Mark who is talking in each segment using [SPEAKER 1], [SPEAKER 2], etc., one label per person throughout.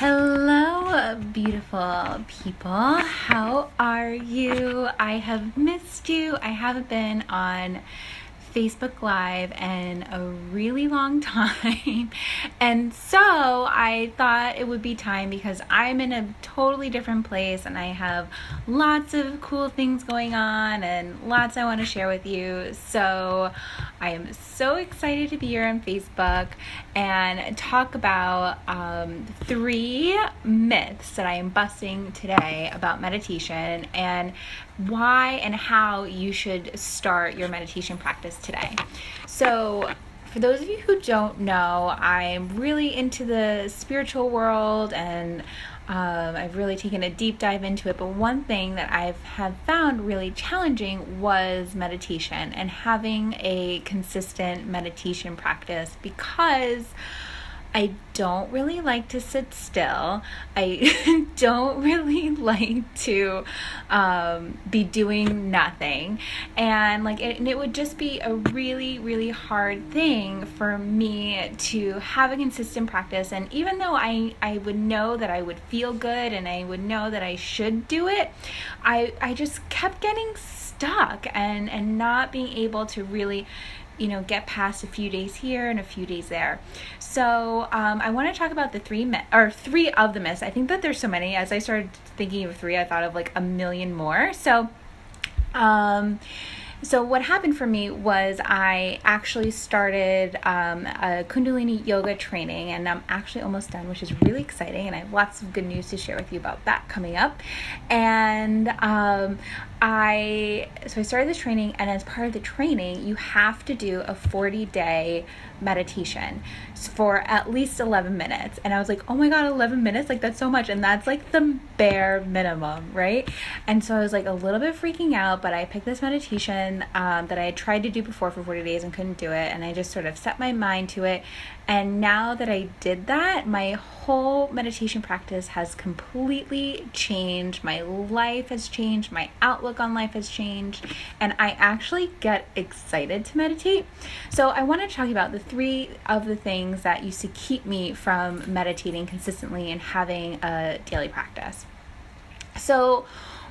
[SPEAKER 1] Hello, beautiful people. How are you? I have missed you. I haven't been on Facebook Live in a really long time. And so I thought it would be time because I'm in a totally different place and I have lots of cool things going on and lots I want to share with you. So I am so excited to be here on Facebook and talk about 3 myths that I am busting today about meditation and why and how you should start your meditation practice today. So for those of you who don't know, I'm really into the spiritual world and I've really taken a deep dive into it. But one thing that have found really challenging was meditation and having a consistent meditation practice because I don't really like to sit still. I don't really like to be doing nothing. And it would just be a really, really hard thing for me to have a consistent practice. And even though I would know that I would feel good and I would know that I should do it, I just kept getting stuck and not being able to really get past a few days here and a few days there. So I want to talk about the 3 of the myths. I think that there's so many. As I started thinking of 3, I thought of like a million more. So what happened for me was I actually started a Kundalini yoga training, and I'm actually almost done, which is really exciting, and I have lots of good news to share with you about that coming up. And I started this training, and as part of the training, you have to do a 40-day meditation for at least 11 minutes. And I was like, oh my God, 11 minutes? Like, that's so much. And that's like the bare minimum, right? And so I was like a little bit freaking out, but I picked this meditation that I had tried to do before for 40 days and couldn't do it. And I just sort of set my mind to it. And now that I did that, my whole meditation practice has completely changed. My life has changed. My outlook on life has changed. And I actually get excited to meditate. So I want to talk about the 3 of the things that used to keep me from meditating consistently and having a daily practice. So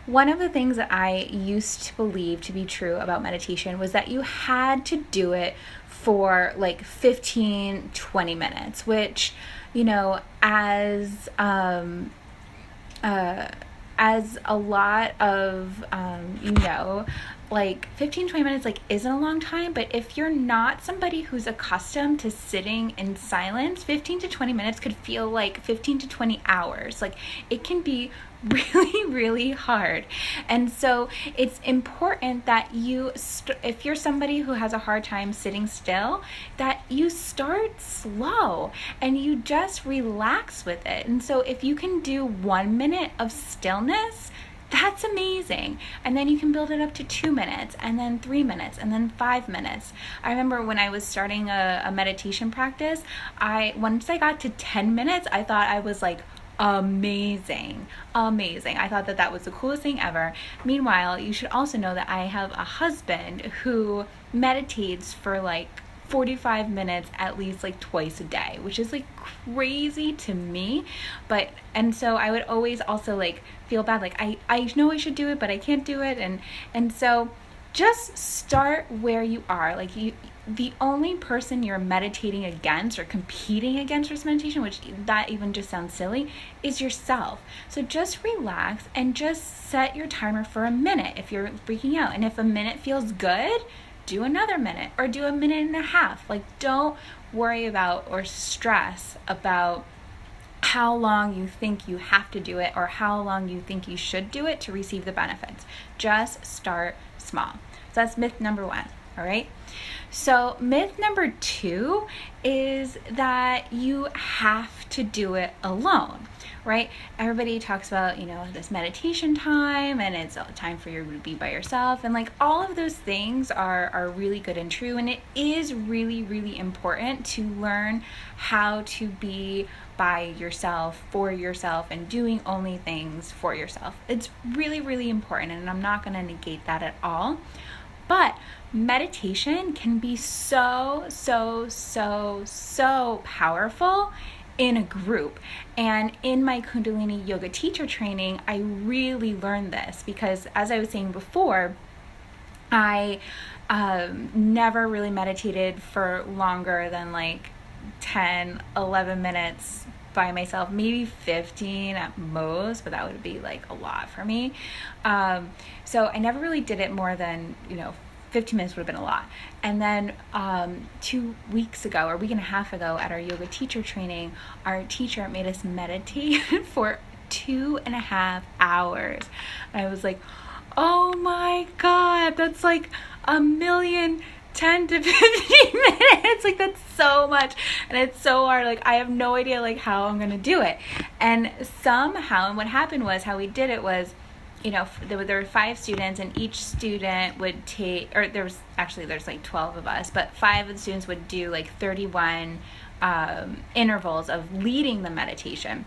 [SPEAKER 1] one of the things that I used to believe to be true about meditation was that you had to do it for like 15-20 minutes, which, as a lot of, like 15-20 minutes isn't a long time, but if you're not somebody who's accustomed to sitting in silence, 15 to 20 minutes could feel like 15 to 20 hours. Like, it can be really, really hard. And so it's important that if you're somebody who has a hard time sitting still, that you start slow and you just relax with it. And so if you can do 1 minute of stillness, that's amazing. And then you can build it up to 2 minutes, and then 3 minutes, and then 5 minutes. I remember when I was starting a meditation practice, once I got to 10 minutes, I thought I was like, amazing. I thought that was the coolest thing ever. Meanwhile, you should also know that I have a husband who meditates for 45 minutes at least twice a day, which is crazy to me. And so I would always also feel bad, I know I should do it, but I can't do it. And so just start where you are. The only person you're meditating against or competing against for meditation, which that even just sounds silly, is yourself. So just relax and just set your timer for a minute if you're freaking out. And if a minute feels good, do another minute or do a minute and a half. Don't worry about or stress about how long you think you have to do it or how long you think you should do it to receive the benefits. Just start small. So that's myth number 1. All right. So myth number 2 is that you have to do it alone, right? Everybody talks about, this meditation time and it's a time for you to be by yourself. And all of those things are really good and true. And it is really, really important to learn how to be by yourself, for yourself, and doing only things for yourself. It's really, really important. And I'm not going to negate that at all. But meditation can be so, so, so, so powerful in a group. And in my Kundalini yoga teacher training, I really learned this because, as I was saying before, I never really meditated for longer than like 10, 11 minutes by myself, maybe 15 at most, but that would be like a lot for me. So I never really did it more than, 15 minutes would have been a lot. And then 2 weeks ago, or a week and a half ago, at our yoga teacher training, our teacher made us meditate for 2.5 hours. And I was like, oh my God, that's like a million 10 to 15 minutes. Like, that's so much, and it's so hard. Like, I have no idea like how I'm gonna do it. And somehow, and what happened was, how we did it was, there were 5 students, and each student would take, or there's like 12 of us, but 5 of the students would do like 31 intervals of leading the meditation.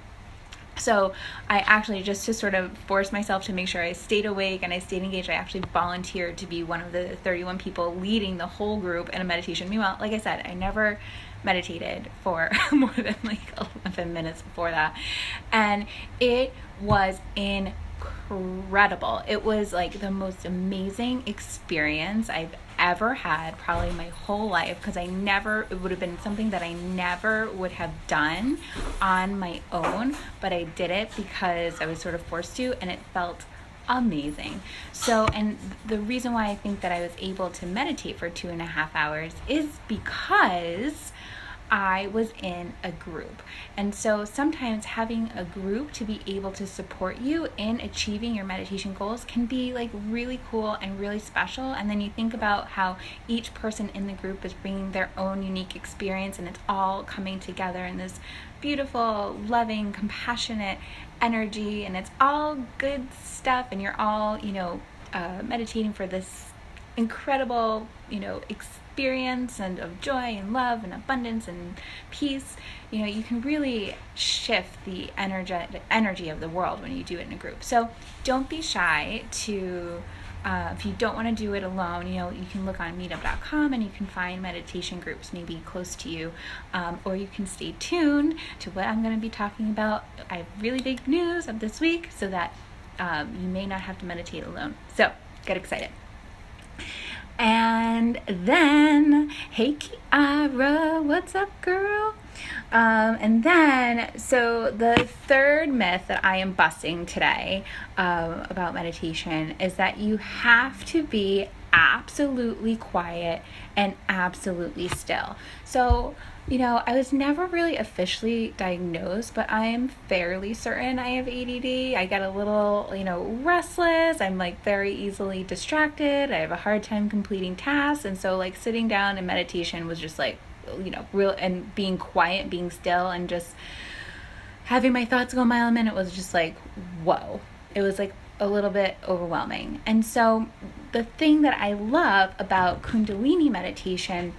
[SPEAKER 1] So I actually, just to sort of force myself to make sure I stayed awake and I stayed engaged, I actually volunteered to be one of the 31 people leading the whole group in a meditation. Meanwhile, like I said, I never meditated for more than like 11 minutes before that. And it was incredible. It was like the most amazing experience I've ever had, probably my whole life, because it would have been something that I never would have done on my own, but I did it because I was sort of forced to, and it felt amazing. So, and the reason why I think that I was able to meditate for 2.5 hours is because I was in a group. And so sometimes having a group to be able to support you in achieving your meditation goals can be like really cool and really special. And then you think about how each person in the group is bringing their own unique experience, and it's all coming together in this beautiful, loving, compassionate energy, and it's all good stuff, and you're all, meditating for this incredible, experience and of joy and love and abundance and peace. You can really shift the energy of the world when you do it in a group. So don't be shy to, if you don't want to do it alone, you can look on meetup.com and you can find meditation groups maybe close to you, or you can stay tuned to what I'm going to be talking about. I have really big news of this week, so that you may not have to meditate alone. So get excited. And then, hey Kiara, what's up, girl? And then, so the third myth that I am busting today about meditation is that you have to be absolutely quiet and absolutely still. So, I was never really officially diagnosed, but I am fairly certain I have ADD. I get a little, restless. I'm like very easily distracted. I have a hard time completing tasks. And so like sitting down in meditation was just like, real, and being quiet, being still, and just having my thoughts go a mile a minute was just like, whoa. It was like a little bit overwhelming. And so the thing that I love about Kundalini meditation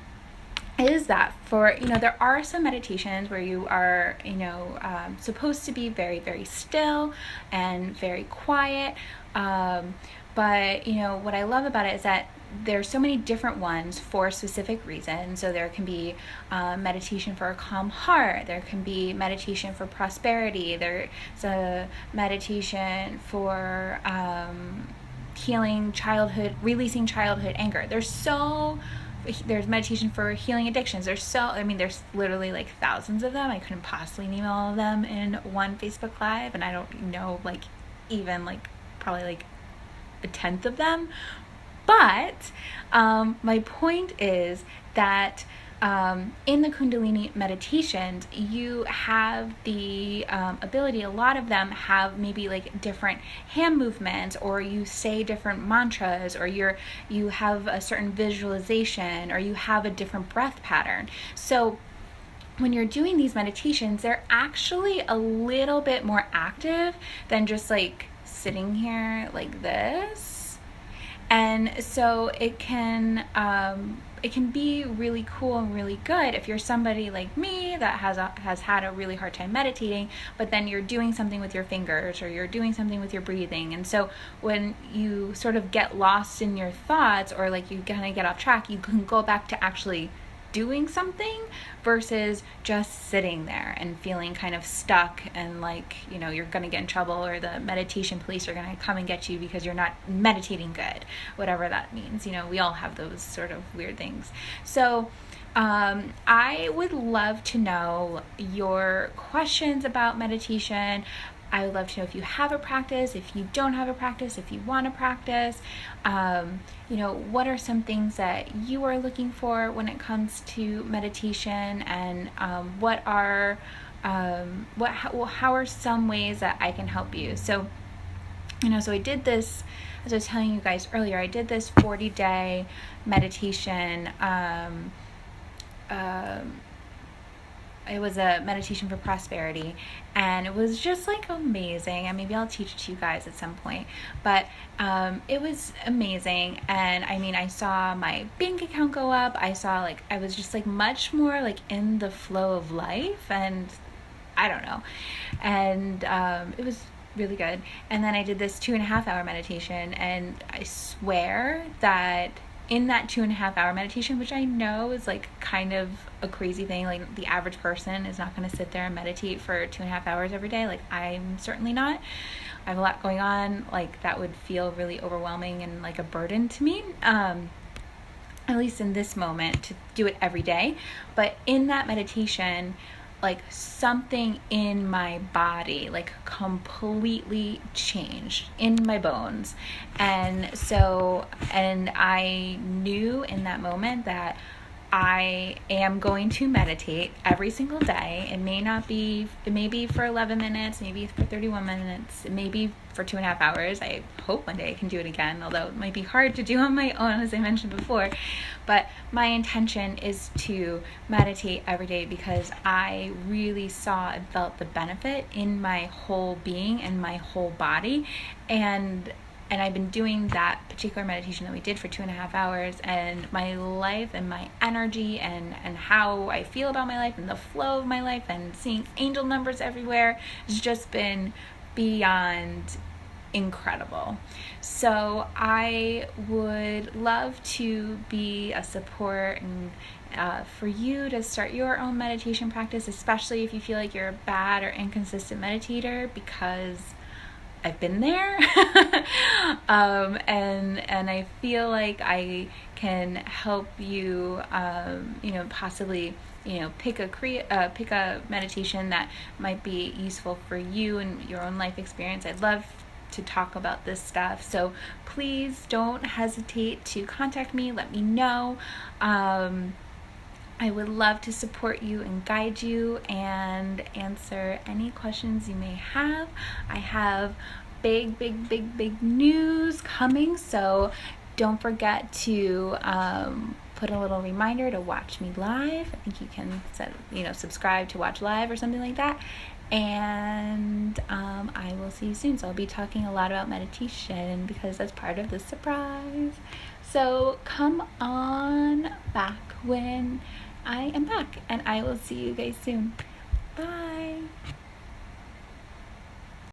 [SPEAKER 1] is that there are some meditations where you are, supposed to be very, very still and very quiet. But, what I love about it is that there's so many different ones for specific reasons. So there can be meditation for a calm heart. There can be meditation for prosperity. There's a meditation for healing childhood, releasing childhood anger. There's meditation for healing addictions. There's literally like thousands of them. I couldn't possibly name all of them in one Facebook Live, and I don't know even probably like a tenth of them. But my point is that in the Kundalini meditations, you have the ability, a lot of them have maybe like different hand movements, or you say different mantras, or you have a certain visualization, or you have a different breath pattern. So when you're doing these meditations, they're actually a little bit more active than just like sitting here like this. And so it can be really cool and really good if you're somebody like me that has had a really hard time meditating, but then you're doing something with your fingers, or you're doing something with your breathing. And so when you sort of get lost in your thoughts, or like you kind of get off track, you can go back to actually doing something versus just sitting there and feeling kind of stuck and like, you know, you're going to get in trouble or the meditation police are going to come and get you because you're not meditating good, whatever that means. You know, we all have those sort of weird things. So I would love to know your questions about meditation. I would love to know if you have a practice, if you don't have a practice, if you want to practice. You know, what are some things that you are looking for when it comes to meditation, and how are some ways that I can help you? So, you know, so I did this, as I was telling you guys earlier, I did this 40-day meditation. It was a meditation for prosperity, and it was just like amazing. And maybe I'll teach it to you guys at some point, but it was amazing. And I mean, I saw my bank account go up. I was just like much more like in the flow of life, and I don't know. And it was really good. And then I did this 2.5-hour meditation, and I swear that in that 2.5-hour meditation, which I know is like kind of a crazy thing, like the average person is not going to sit there and meditate for 2.5 hours every day. Like, I'm certainly not. I have a lot going on. Like, that would feel really overwhelming and like a burden to me, at least in this moment, to do it every day. But in that meditation, like, something in my body like completely changed in my bones. And I knew in that moment that I am going to meditate every single day. It may be for 11 minutes, maybe for 31 minutes, it may be for 2.5 hours. I hope one day I can do it again, although it might be hard to do on my own, as I mentioned before. But my intention is to meditate every day because I really saw and felt the benefit in my whole being and my whole body. And I've been doing that particular meditation that we did for 2.5 hours, and my life and my energy and how I feel about my life and the flow of my life and seeing angel numbers everywhere has just been beyond incredible. So I would love to be a support and for you to start your own meditation practice, especially if you feel like you're a bad or inconsistent meditator, because I've been there. And I feel like I can help you, possibly, pick a meditation that might be useful for you and your own life experience. I'd love to talk about this stuff. So please don't hesitate to contact me. Let me know. I would love to support you and guide you and answer any questions you may have. I have big news coming, so don't forget to put a little reminder to watch me live. I think you can subscribe to watch live or something like that. And I will see you soon. So I'll be talking a lot about meditation because that's part of the surprise. So come on back when I am back, and I will see you guys soon. Bye.